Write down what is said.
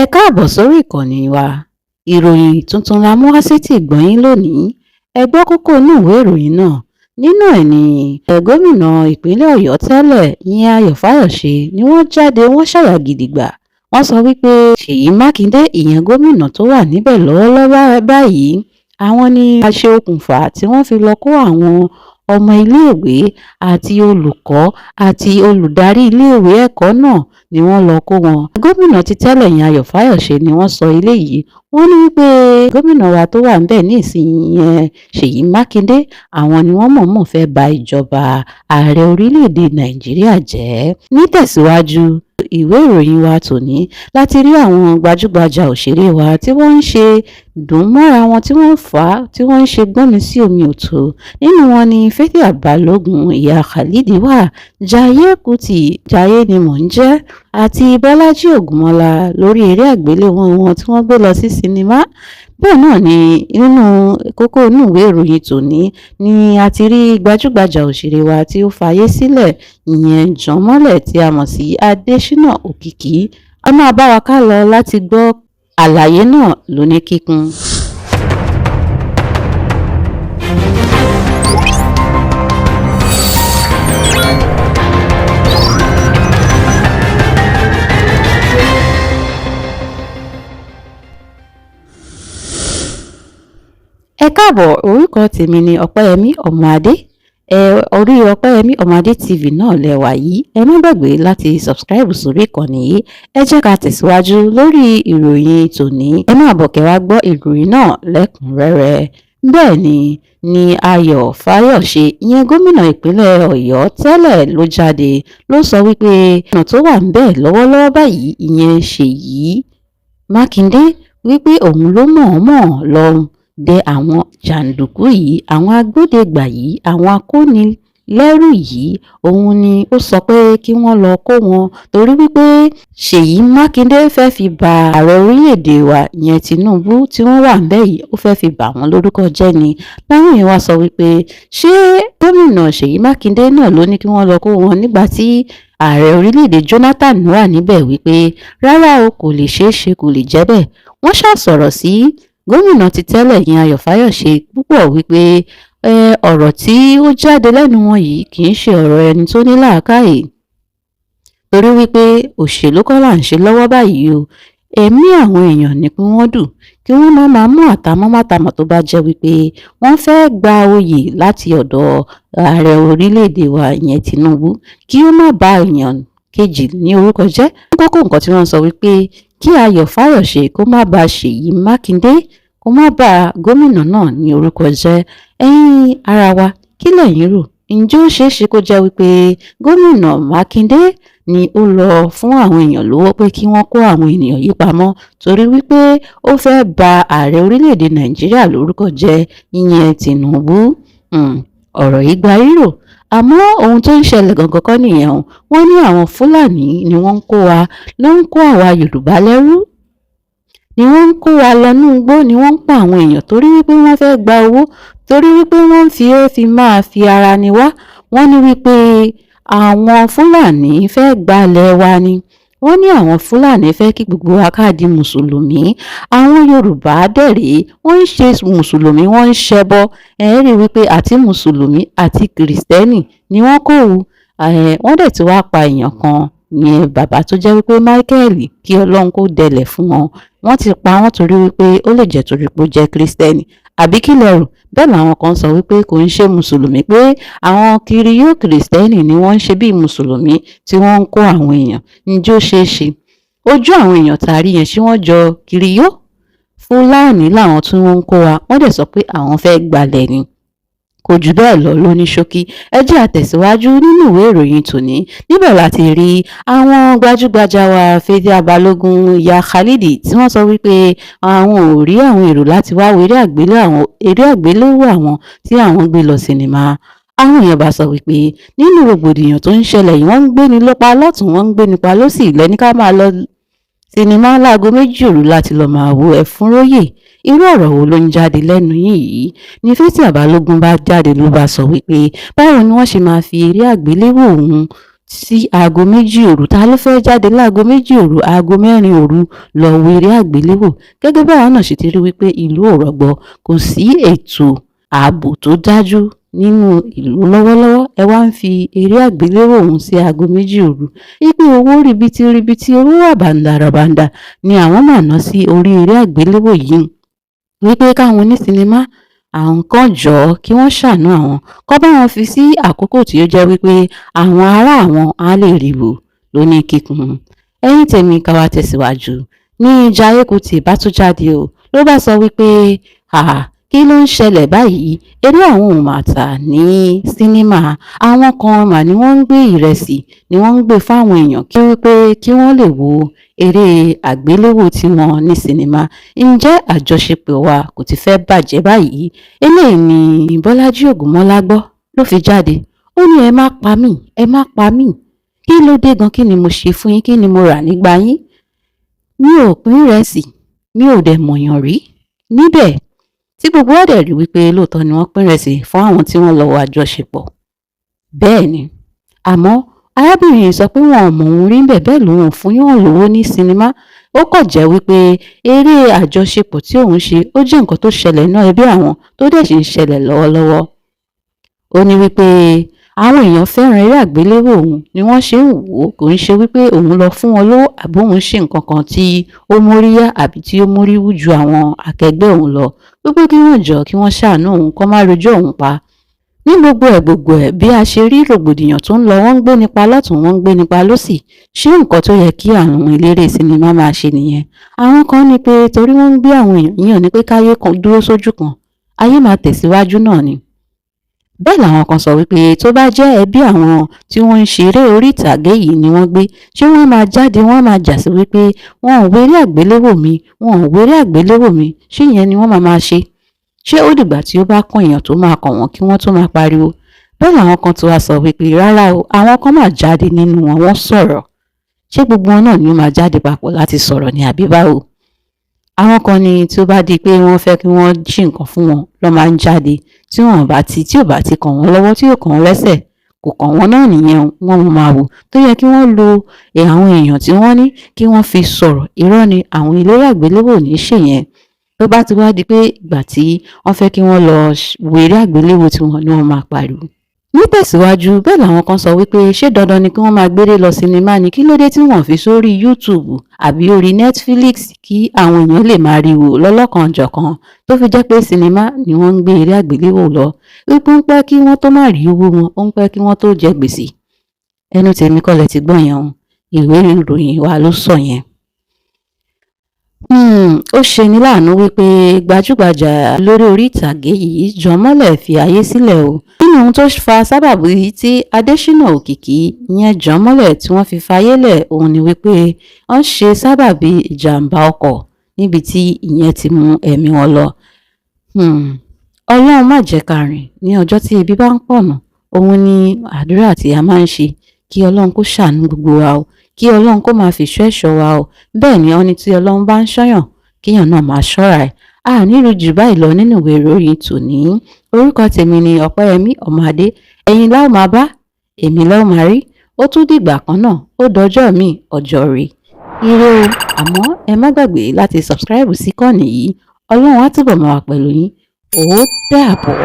Ẹ káàbọ̀ sórí ìkànnì wa. Ìròyìn tuntun la mú wá sétí ìgbọ́-yín lónìí. Ẹ gbọ́ kókó inú ìwé ìròyìn náà. Nínú ẹ̀ ni gómìnà ìpínlẹ̀ Ọ̀yọ́ tẹ́lẹ̀ ìyẹn Ayọ̀ Fáyọ̀ṣe ni wọ́n jáde wọ́n ṣàyà gidigba. Wọ́n sọ wípé Ṣèyí Mákindé ìyẹn gómìnà tó wà níbẹ̀ lọ́wọ́lọ́wọ́ báyìí àwọn ni aṣe okùnfà tí wọ́n fi lọ kó àwọn ọmọ iléèwé àti olùkọ́ àti olùdarí iléèwé ẹ̀kọ́ náà ni wọ́n lọ kó wọn. Gómìnà ti tẹ́lẹ̀ yẹn Ayọ̀ Fáyọ̀ṣe ni wọ́n sọ eléyìí. Wọ́n ní wípé gómìnà wa tó wà ńbẹ̀ ní ìsinyìí yẹn Ṣèyí Mákindé àwọn ni wọ́n mọ̀ọ́mọ̀ fẹ́ ba ìjọba ààrẹ orílẹ̀-èdè Nàìjíríà jẹ́. Nítẹ̀síwájú ìwé ìròyìn wa tòní láti rí àwọn gbajúgbajà òṣèré wa tí wọ́n ń ṣe dùn mọ́ra wọn tí wọ́n fà á tí wọ́n ń ṣe gbọ́nmi sí omi òtó. Nínú wọn ni Fathia Balogun, ìyá Khalid wà, Jaiye Kuti, Jaiye ni mò ń jẹ́, àti Bọ́lájí Ògúnmọ́lá lórí eré àgbéléwò wọn tí wọ́n gbé lọ sí sinimá. Bẹ́ẹ̀ náà ni nínú kókó inú ìwé ìròyìn tòní ni a ti rí gbajúgbajà òṣèré wa tí ó fayé sílẹ̀ ìyẹn Jọ̀ọ́mọ́lẹ̀ tí a mọ̀ sí Adésínà Òkìkí. A máa bá wa ká lọ láti gbọ́ àlàyé náà lóní kíkún. Ẹ káàbọ̀, orúkọ tèmi ni Ọpẹ́yẹmí Ọmọadé. Orí Ọpẹ́yẹmí Ọmọadé TV náà lẹ́wà yìí. Ẹ má gbàgbé láti subscribe sórí ìkànnì yìí. Ẹ jẹ́ ká tẹ̀síwájú lórí ìròyìn tòní. Ẹ máa bọ̀ kẹ́ wá gbọ́ ìròyìn náà lẹ́kùnrẹ́rẹ́. Bẹ́ẹ̀ ni Ayọ̀ Fáyọ̀ṣe ìyẹn gómìnà ìpínlẹ̀ Ọ̀yọ́ tẹ́lẹ̀ ló jáde ló sọ wípé ọ̀nà tó wà ńbẹ̀ lọ́wọ́lọ́wọ́ báyìí ìyẹn Ṣèyí Mákindé wípé òun ló mọ̀ọ́mọ̀ lọ dẹ àwọn jàǹdùkú yìí, àwọn agbódegbà yìí, àwọn akónilẹ́rù yìí, òun ni ó sọ pé kí wọ́n lọ kó wọn torí wípé Ṣèyí Mákindé fẹ́ fi ba ààrẹ orílẹ̀-èdè wa ìyẹn Tinubu tí wọ́n wà ńbẹ̀ yìí ó fẹ́ fi bà wọ́n lórúkọ jẹ́ ni. Láwọn èèyàn wá sọ wípé ṣé gómìnà Ṣèyí Mákindé náà ló ní kí wọ́n lọ kó wọn nígbà tí ààrẹ orílẹ̀-èdè Jonathan wà níbẹ̀ wípé rárá o, kò lè ṣeé ṣe, kò lè jẹ́ bẹ́ẹ̀. Wọ́n ṣàsọ̀rọ̀ sí gómìnà ti tẹ́lẹ̀ yẹn Ayọ̀ Fáyọ̀ṣe púpọ̀ wípé ọ̀rọ̀ tí ó jáde lẹ́nu wọn yìí kì í ṣe ọ̀rọ̀ ẹni tó ní làákàyè torí wípé òṣèlú kọ́ là ń ṣe lọ́wọ́ báyìí o. Ẹ̀mí àwọn èèyàn ni kí wọ́n dù kí wọ́n má máa mú àtàmọ́mátàmọ́ tó bá jẹ́ wípé wọ́n fẹ́ gba oyè láti ọ̀dọ̀ ààrẹ orílẹ̀-èdè wa ìyẹn Tinubu kí ó má ba èèyàn kejì ní orúkọ jẹ́. Kókó nǹkan tí wọ́n sọ wípé kí Ayọ̀ Fáyọ̀ṣe kó má ba Ṣèyí Mákindé kó má ba gómìnà náà ní orúkọ jẹ́. Ẹ̀yin ara wa kí lẹ̀yin rò? Ǹjẹ́ ó ṣeé ṣe kó jẹ́ wípé gómìnà Mákindé ni ó lọ fún àwọn èèyàn lówó pé kí wọ́n kó àwọn ènìyàn yìí pamọ́ torí wípé ó fẹ́ ba ààrẹ orílẹ̀-èdè Nàìjíríà lórúkọ jẹ́ ìyẹn Tinubu? Ọ̀rọ̀ yìí gba rírò àmọ́ ohun tó ń ṣẹlẹ̀ gangan kọ́ nìyẹn o. Wọ́n ní àwọn Fúlàní ni wọ́n ń kó wa ló ń kó àwa Yorùbá lẹ́rú ni wọ́n ń kó wa lọ́nú igbó ni wọ́n ń pa àwọn èèyàn torí wípé wọ́n fẹ́ gba owó torí wípé wọ́n fi máa fi ara ni wá. Wọ́n ní wípé àwọn Fúlàní fẹ́ gbalẹ̀ wa ni. Wọ́n ní àwọn Fúlàní fẹ́ kí gbogbo wa ká di Mùsùlùmí. Àwọn Yorùbá dẹ̀rẹ̀ wọ́n ń ṣe Mùsùlùmí wọ́n ń ṣẹbọ. Ẹ rí wípé àti Mùsùlùmí àti Kìrìsìtẹ́nì ni wọ́n kó o. Wọ́n dẹ̀ ti wá pa èèyàn kan ìyẹn bàbá tó jẹ́ wípé Michael kí Ọlọ́run kó dẹlẹ̀ fún wọn. Wọ́n ti pa wọ́n torí wípé ó lè jẹ́ torí pé ó jẹ́ Kìrìsìtẹ́nì àbí kí lẹ rò? Bẹ́ẹ̀ làwọn kan sọ wípé kò ń ṣe Mùsùlùmí pé àwọn kiriyó Kìrìsìtẹ́nì ni wọ́n ń ṣe bíi Mùsùlùmí tí wọ́n ń kó àwọn èèyàn. Ǹjẹ́ ó ṣeé ṣe? Ojú àwọn èèyàn tàrí yẹn ṣé wọ́n jọ kiriyó? Fúlàní làwọn tí wọ́n ń kó wa wọ́n dẹ̀ sọ pé àwọn fẹ́ gbalẹ̀ ni. Kò jù bẹ́ẹ̀ lọ lóní ṣókí. Ẹ jẹ́ àtẹ̀síwájú nínú ìwé ìròyìn tòní. Níbẹ̀ láti rí àwọn gbajúgbajà wa Fathia Balogun, ìyá Khalid tí wọ́n sọ wípé àwọn ò rí àwọn èrò láti wá wo eré àgbéléwò àwọn tí àwọn gbé lọ sinimá. Àwọn èèyàn bá sọ wípé nínú rògbòdìyàn tó ń ṣẹlẹ̀ yìí wọ́n ń gbé ní lọ́pa lọ́tún wọ́n ń gbé nípa lósì lẹ́ni ká máa lọ sinimá láago 2 òru láti lọ máa wo Ẹ̀fúnróyè. Irú ọ̀rọ̀ wo ló ń jáde lẹ́nu yìí? Ní Fathia Balogun bá jáde ló bá sọ wípé báwo ni wọ́n ṣe máa fi eré àgbéléwò òun sí aago 2 òru. Ta ló fẹ́ jáde láago 2 òru, aago 4 òru lọ wo eré àgbéléwò? Gẹ́gẹ́ bí àwa náà ṣe ti rí wípé ìlú ò rọgbọ, kò sí ètò ààbò tó dájú nínú ìlú lọ́wọ́lọ́wọ́, ẹ wá ń fi eré àgbéléwò ọ̀hún sí aago 2 òru. Wípé owó ribiti, owó ràbàǹdà ni àwọn máa ná sí orí eré àgbéléwò yìí. Wípé káwọn onísinimá àwọn kan jọ̀ọ́ kí wọ́n ṣàánú àwọn, kán bá wọn fi sí àkókò tí ó jẹ́ wípé àwọn ará àwọn á lè rí wò lóní kíkún. Ẹ̀yin tèmi ká wá tẹ̀síwájú. Ní Jaiye Kuti bá tún jáde o, ló bá sọ wípé kí ló ń ṣẹlẹ̀ báyìí? Eré àwọn ò mà tà ní sínímà. Àwọn kan mà ní wọ́n ń gbé ìrẹsì ni wọ́n ń gbé fáwọn èèyàn kí wípé kí wọ́n lè wo eré àgbéléwò tiwọn ní sinimá. Ǹjẹ́ àjọṣepọ̀ wa kò ti fẹ́ bàjẹ́ báyìí? Eléyìí ni Bọ́lájí Ògúnmọ́lá gbọ́ ló fi jáde. Ó ní ẹ má pa mí, ẹ má pa mí. Kí ló dé gan? Kí ni mo ṣe fún yín? Kí ni mo rà nígbà yín? Mi ò pín ìrẹsì, mi ò dẹ̀ mọ̀yàn rí níbẹ̀. Tí gbogbo wa dẹ̀ rí wípé lóòótọ́ ni wọ́n pín ìrẹsì fún àwọn tí wọ́n lọ wo àjọṣepọ̀. Bẹ́ẹ̀ ni, àmọ́ arábìnrin yìí sọ pé wọn ò mọ̀ òun rí ńbẹ̀, bẹ́ẹ̀ lòun ò fún yàn lówó ní sinimá. Ó kàn jẹ́ wípé eré àjọṣepọ̀ tí òun ṣe ó jẹ́ nǹkan tó ṣẹlẹ̀ nínú ẹbí àwọn tó dẹ̀ ṣì ń ṣẹlẹ̀ lọ́wọ́lọ́wọ́. Ó ní wípé àwọn èèyàn fẹ́ràn eré àgbéléwò òun ni wọ́n ṣe ń wò ó, kò ń ṣe wípé òun lọ fún wọn lówó àbí òun ṣe nǹkan kan tí ó móríyá àbí tí ó móríwú ju àwọn akẹgbẹ́ òun lọ. Wípé kí wọ́n jọ̀ọ́ kí wọ́n ṣàánú òun, kán má rojọ́ òun pa. Ní gbogbo ẹ̀ bí a ṣe rí rògbòdìyàn tó ń lọ, wọ́n ń gbé nípa lọ́tùn, wọ́n ń gbé nípa lósì. Ṣé nǹkan tó yẹ kí àwọn eléré sinimá máa ṣe nìyẹn? Àwọn kan ní pé torí wọ́n ń gbé àwọn èèyàn yín ò ní pé káyé kan dúró sójú kan, ayé máa tẹ̀síwájú náà ni. Bẹ́ẹ̀ làwọn kan sọ wípé tó bá jẹ́ ẹbí àwọn tí wọ́n ń ṣeré orí ìtàgé yìí ni wọ́n gbé, ṣé wọ́n máa jáde wọ́n máa jà sí wípé wọn ò wo eré àgbéléwò mi, wọn ò wo eré àgbéléwò mi, ṣé ìyẹn ni wọ́n máa ṣe? Ṣé ó dìgbà tí ó bá kàn èèyàn tó máa kàn wọ́n kí wọ́n tó máa pariwo? Bẹ́ẹ̀ làwọn kan tó wá sọ wípé rárá o, àwọn kan máa jáde nínú wọn, wọ́n sọ̀rọ̀. Ṣé gbogbo wọn náà ni ó máa jáde papọ̀ láti sọ̀rọ̀ ní àbí báwo? Àwọn kan ní tí ó bá di pé wọ́n fẹ́ kí wọ́n ṣe nǹkan fún wọn ló máa ń jáde, tí ò bá ti kàn wọ́n lọ́wọ́, tí ò kàn wọ́n lẹ́sẹ̀, kò kàn wọ́n náà nìyẹn, wọ́n máa wò. Tó yẹ kí wọ́n lo àwọn èèyàn tí wọ́n ní kí wọ́n fi sọ̀rọ̀. Irọ́ ni, àwọn eléré àgbéléwò ò ní ṣèyẹn. Tó bá ti wá di pé ìgbà tí wọ́n fẹ́ kí wọ́n lọ wo eré àgbéléwò tiwọn ni wọ́n máa pariwo. Nítẹ̀síwájú, bẹ́ẹ̀ làwọn kan sọ wípé ṣé dandan ni kí wọ́n máa gbéré lọ sinimá ni? Kí ló dé tí wọ́n fi sórí YouTube àbí orí Netflix kí àwọn èèyàn lè máa rí wò lọ́lọ́kan-ò-jọ̀kan, tó fi jẹ́ pé sinimá ni wọ́n ń gbé eré àgbéléwò lọ? Wípé ó ń pẹ́ kí wọ́n tó má rí owó wọn, ó ń pẹ́ kí wọ́n tó jẹ gbèsè. Ẹnu tèmi kọ́ lẹ ti gbọ́ yẹn o, ìwé ìròyìn wa ló sọ yẹn. Ó ṣeni láàánú wípé gbajúgbajà lórí orí ìtàgé yìí Jọmọ́lẹ̀ fi ayé sílẹ̀ o. Nínú ohun tó fa sábàbí tí Adéṣínà Òkìkí ìyẹn Jọmọ́lẹ̀ tí wọ́n fi fayé lẹ̀ òun ni wípé wọ́n ṣe sábàbí ìjàmbá ọkọ̀ níbi tí ìyẹn ti mú ẹ̀mí wọn lọ. Ọlọ́run má jẹ́ ká rìn ní ọjọ́ tí ebi bá ń pọ̀nà. Òun ni àdúrà tí a máa ń ṣe, kí Ọlọ́run kó ṣàánú gbogbo wa o, kí Ọlọ́run kó máa fi ìṣọ́ ẹ̀ṣọ́ wa o. Bẹ́ẹ̀ ni wọ́n ní tí Ọlọ́run bá ń ṣọ́yàn, kíyàn náà máa ṣọ́ra ẹ̀. A ní rí jù báyìí lọ nínú ìwé ìròyìn tòní. Orúkọ tèmi ni Ọpẹ́yẹmí Ọmọadé. Ẹ̀yin la ó máa bá, èmi la ó máa rí. Ó tún dìgbà kan náà, ó dọjọ́ mi ọjọ́ rè. Ire o, àmọ́ ẹ má gbàgbé láti subscribe sí ìkànnì yìí. Ọlọ́run á túbọ̀ máa wà pẹ̀lú yín. Ó dàbọ̀.